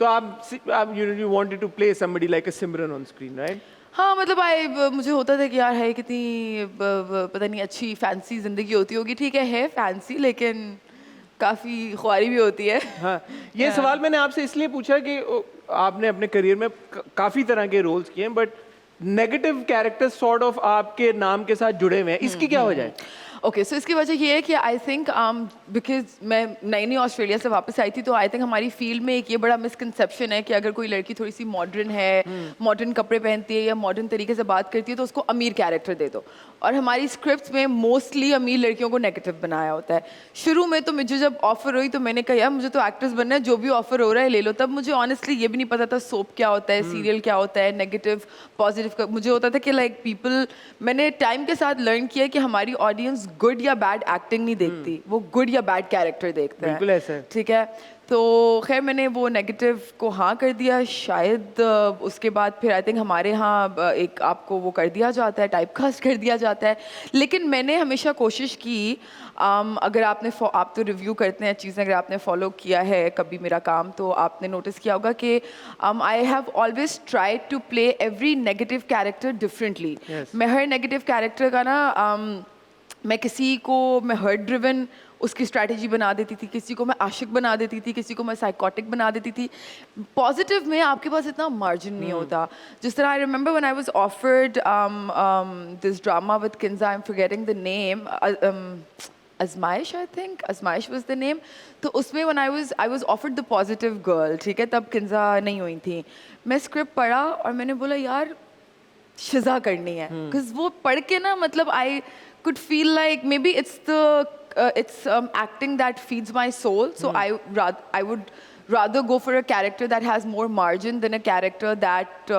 आप you wanted to play somebody like a Simran on screen, right? हाँ मतलब मुझे होता था कि यार है कितनी पता नहीं अच्छी फैंसी जिंदगी होती होगी, ठीक है फैंसी, लेकिन काफ़ी ख्वारी भी होती है। हाँ, ये सवाल मैंने आपसे इसलिए पूछा कि आपने अपने करियर में काफ़ी तरह के रोल्स किए हैं, but negative characters sort of आपके नाम के साथ जुड़े हुए हैं, इसकी क्या वजह है? ओके सो इसकी वजह ये है कि आई थिंक बिकॉज मैं नई ऑस्ट्रेलिया से वापस आई थी, तो आई थिंक हमारी फील्ड में एक ये बड़ा मिसकंसेप्शन है कि अगर कोई लड़की थोड़ी सी मॉडर्न है, मॉडर्न कपड़े पहनती है या मॉडर्न तरीके से बात करती है तो उसको अमीर कैरेक्टर दे दो। और हमारी स्क्रिप्ट में मोस्टली अमीर लड़कियों को नेगेटिव बनाया होता है। शुरू में तो मुझे जब ऑफर हुई तो मैंने कहा यार मुझे तो एक्ट्रेस बनना है, जो भी ऑफर हो रहा है ले लो। तब मुझे ऑनेस्टली ये भी नहीं पता था सोप क्या होता है, सीरियल क्या होता है, नेगेटिव पॉजिटिव। मुझे होता था कि लाइक पीपल, मैंने टाइम के साथ लर्न किया कि हमारी ऑडियंस गुड या बैड एक्टिंग नहीं देखती, वो गुड या बैड कैरेक्टर देखते हैं। बिल्कुल ऐसा है। ठीक है, तो खैर मैंने वो नेगेटिव को हाँ कर दिया। शायद उसके बाद फिर आई थिंक हमारे यहाँ एक आपको वो कर दिया जाता है, टाइपकास्ट कर दिया जाता है। लेकिन मैंने हमेशा कोशिश की, अगर आप तो रिव्यू करते हैं चीज़ें, अगर आपने फॉलो किया है कभी मेरा काम तो आपने नोटिस किया होगा कि I have always try to play every negative character differently. मैं हर नेगेटिव कैरेक्टर का ना मैं किसी को मैं हर्ट ड्रिवन उसकी स्ट्रैटेजी बना देती थी, किसी को मैं आशिक बना देती थी, किसी को मैं साइकोटिक बना देती थी। पॉजिटिव में आपके पास इतना मार्जिन नहीं होता। जिस तरह I remember when I was offered this drama with Kinza, I am forgetting the name, Azmaish, I think Azmaish was the name. तो उसमें when I was offered the positive girl, ठीक है, तब किंजा नहीं हुई थी। मैं स्क्रिप्ट पढ़ा और मैंने बोला यार शिजा करनी है, बिकॉज वो पढ़ के ना मतलब आई could feel like maybe it's acting that feeds my soul, so I would rather go for a character that has more margin than a character that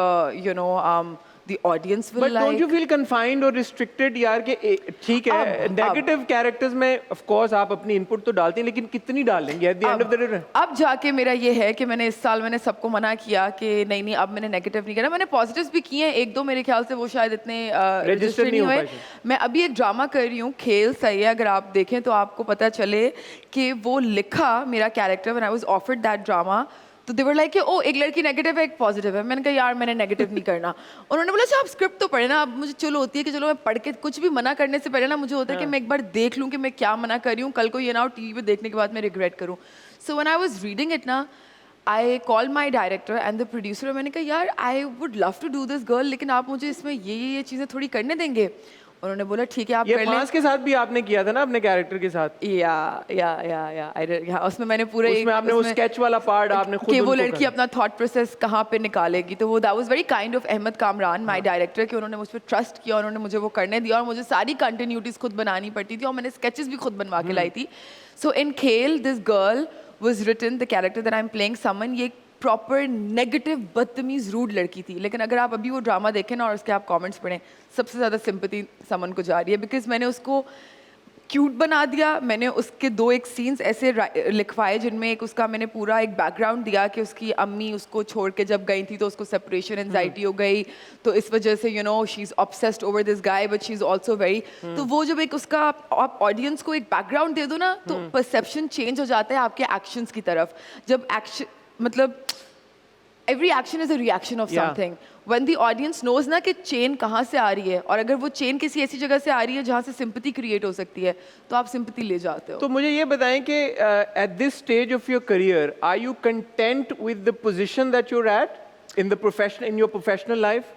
the audience will But like. don't you feel confined or restricted यार कि ठीक है negative characters में of course आप अपनी input तो डालती हैं, लेकिन कितनी डालेंगे at the end of the day? अब जाके मेरा ये है कि मैंने इस साल मैंने सबको मना किया कि नहीं अब मैंने नेगेटिव नहीं करना। मैंने पॉजिटिव्स भी किए हैं एक दो, मेरे ख्याल से वो शायद इतने रजिस्टर नहीं हुए। मैं अभी एक ड्रामा कर रही हूँ, खेल सही है, अगर आप देखें तो आपको पता चले कि वो लिखा मेरा character when I was offered that drama, तो दे वर लाइक कि ओ एक लड़की नेगेटिव है एक पॉजिटिव है। मैंने कहा यार मैंने नेगेटिव नहीं करना। उन्होंने बोला अच्छा आप स्क्रिप्ट तो पढ़े ना। अब मुझे चलो होती है कि चलो मैं पढ़ के कुछ भी मना करने से पहले ना मुझे होता है कि मैं एक बार देख लूँ कि मैं क्या मना कर रही हूँ, कल को ये ना हो टीवी पे देखने के बाद मैं रिग्रेट करूँ। So when I was reading it ना, I call my director and the producer. मैंने कहा यार I would love to do this girl, लेकिन आप मुझे इसमें ये चीज़ें थोड़ी करने देंगे? उन्होंने बोला ठीक है आप कर लें। के साथ भी आपने किया था ना अपने कैरेक्टर के साथ? या उसमें मैंने पूरे उसमें आपने वो स्केच वाला पार्ट आपने खुद कि वो लड़की अपना थॉट प्रोसेस कहाँ पे निकालेगी, तो वो that was very kind of Ahmad Kamran my director कि उन्होंने मुझ पर ट्रस्ट किया, उन्होंने मुझे वो करने दिया और मुझे सारी कंटिन्यूटीज खुद बनानी पड़ती थी और मैंने स्केचेस भी खुद बनवा के लाई थी। So in Khel this girl was written, the character that I am playing Saman, ये प्रॉपर नेगेटिव बदतमीज रूड लड़की थी। लेकिन अगर आप अभी वो ड्रामा देखें ना और उसके आप कमेंट्स पढ़ें, सबसे ज़्यादा सिंपैथी समन को जा रही है, बिकॉज मैंने उसको क्यूट बना दिया। मैंने उसके दो एक सीन्स ऐसे लिखवाए जिनमें एक उसका मैंने पूरा एक बैकग्राउंड दिया कि उसकी अम्मी उसको छोड़ के जब गई थी तो उसको सेपरेशन एंजाइटी हो गई, तो इस वजह से she is obsessed over this guy but she is also very. तो वो जब एक उसका आप ऑडियंस को एक बैकग्राउंड दे दो ना तो परसेप्शन चेंज हो जाता है आपके एक्शंस की तरफ। जब एक्शन मतलब every action is a reaction of something. When the audience knows ना कि चेन कहाँ से आ रही है और अगर वो चेन किसी ऐसी जगह से आ रही है जहाँ से सिंपैथी क्रिएट हो सकती है तो आप सिंपैथी ले जाते हो। तो मुझे ये बताएं कि at this stage of your career, are you content with the position that you're at in your professional life?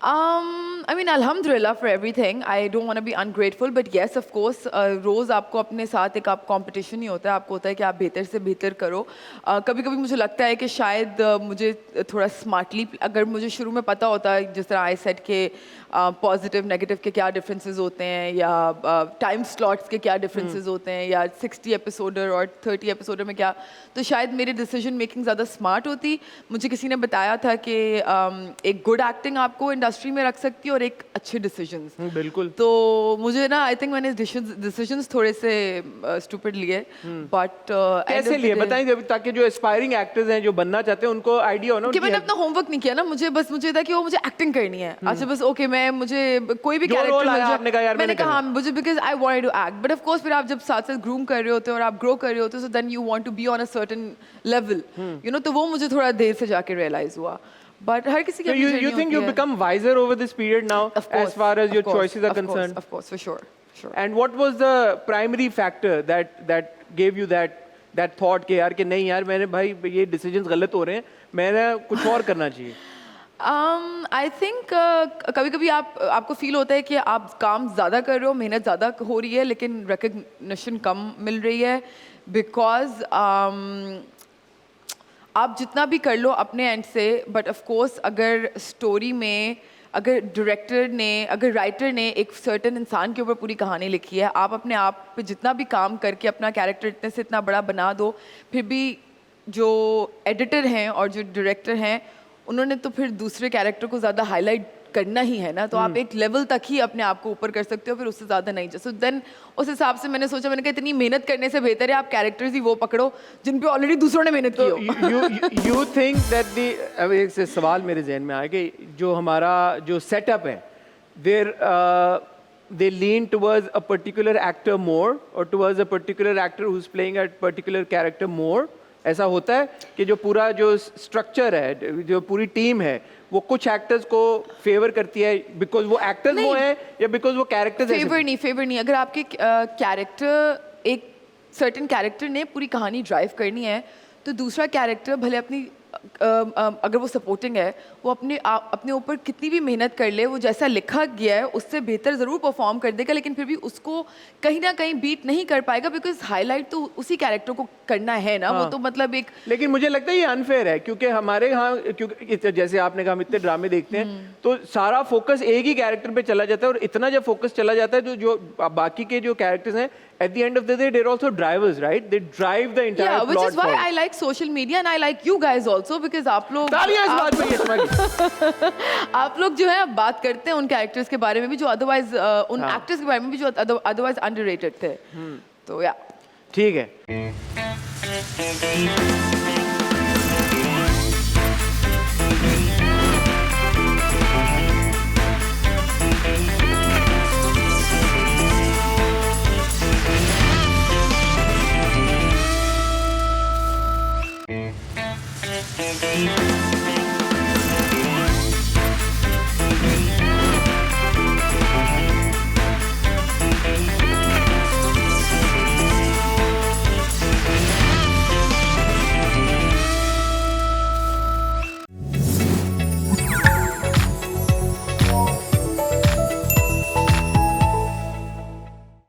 I mean, alhamdulillah for everything. I don't want to be ungrateful, but yes, of course, रोज़ आपको अपने साथ एक आप competition ही होता है, आपको होता है कि आप बेहतर से बेहतर करो। कभी-कभी मुझे लगता है कि शायद मुझे थोड़ा स्मार्टली, अगर मुझे शुरू में पता होता जिस तरह आई सेट के पॉजिटिव नेगेटिव के क्या डिफरेंसेस होते हैं या टाइम स्लॉट्स के क्या डिफरेंसेस होते हैं या 60 एपिसोडर और 30 एपिसोडर में क्या, तो शायद मेरी डिसीजन मेकिंग ज़्यादा स्मार्ट होती। मुझे किसी ने बताया था कि एक गुड एक्टिंग आपको इंडस्ट्री में रख सकती है और एक अच्छे डिसीजंस। बिल्कुल। तो मुझे ना आई थिंक मैंने डिसीजंस थोड़े से स्टूपिड लिए, बट कैसे लिए बताएं जब, ताकि जो एस्पायरिंग एक्टर्स हैं जो बनना चाहते हैं उनको आइडिया हो ना कि उनकी मैंने अपना होमवर्क नहीं किया ना, मुझे था कि वो मुझे एक्टिंग करनी है। अच्छा बस ओके, मुझे कोई भी जो कैरेक्टर role मिल आया जाए, आपने कहा यार मैंने कहा मुझे, because I wanted to act. But of course फिर आप जब साथ साथ ग्रूम कर रहे होते हो और आप ग्रो कर रहे होते हो, so then you want to be on a certain level, you know. तो वो मुझे थोड़ा देर से जाके रियलाइज हुआ, बट हर किसी की So you think you become wiser over this period now as far as your choices are concerned? Of course, for sure. And what was the primary factor that gave you that thought कि यार कि नहीं यार मैंने भाई ये decisions गलत हो रहे हैं, मैंने कुछ और करना चाहिए? आई थिंक कभी कभी आपको फील होता है कि आप काम ज़्यादा कर रहे हो, मेहनत ज़्यादा हो रही है, लेकिन रिकग्निशन कम मिल रही है, बिकॉज आप जितना भी कर लो अपने एंड से, बट ऑफ कोर्स अगर स्टोरी में, अगर डायरेक्टर ने, अगर राइटर ने एक सर्टेन इंसान के ऊपर पूरी कहानी लिखी है, आप अपने आप पे जितना भी काम करके अपना कैरेक्टर इतने से इतना बड़ा बना दो, फिर भी जो एडिटर हैं और जो डायरेक्टर हैं उन्होंने तो फिर दूसरे कैरेक्टर को ज़्यादा हाईलाइट करना ही है ना, तो आप एक लेवल तक ही अपने आप को ऊपर कर सकते हो, फिर उससे ज़्यादा नहीं। सो देन उस हिसाब से मैंने सोचा, मैंने कहा इतनी मेहनत करने से बेहतर है आप कैरेक्टर्स ही वो पकड़ो जिन पे ऑलरेडी दूसरों ने मेहनत की हो। You think that the, अब एक से सवाल मेरे जहन में आया कि जो हमारा जो सेटअप है, they lean towards a particular actor more or towards a particular actor who's playing a particular character more? ऐसा होता है कि जो पूरा जो स्ट्रक्चर है, जो पूरी टीम है, वो कुछ एक्टर्स को फेवर करती है बिकॉज वो एक्टर्स वो हैं या बिकॉज वो कैरेक्टर्स? फेवर नहीं, अगर आपके कैरेक्टर, एक सर्टेन कैरेक्टर ने पूरी कहानी ड्राइव करनी है, तो दूसरा कैरेक्टर भले अपनी अगर वो सपोर्टिंग है, वो अपने ऊपर कितनी भी मेहनत कर ले, वो जैसा लिखा गया है उससे बेहतर ज़रूर परफॉर्म कर देगा, लेकिन फिर भी उसको कहीं ना कहीं बीट नहीं कर पाएगा, बिकॉज हाईलाइट तो उसी कैरेक्टर को करना है ना। वो तो मतलब एक, लेकिन मुझे लगता है ये अनफेयर है, क्योंकि हमारे यहाँ, क्योंकि जैसे आपने कहा हम इतने ड्रामे देखते हैं तो सारा फोकस एक ही कैरेक्टर पे चला जाता है, और इतना जब फोकस चला जाता है तो जो बाकी के जो कैरेक्टर्स हैं, at the end of the day they're also drivers, right? They drive the entire plot. which is why I like social media and I like you guys also, because आप लोग तालियां इस बात पे ये आप लोग जो है आप बात करते हैं उन कैरेक्टर्स के बारे में भी जो अदरवाइज उन एक्टर्स के बारे में भी जो अदरवाइज अंडररेटेड थे। तो या ठीक है।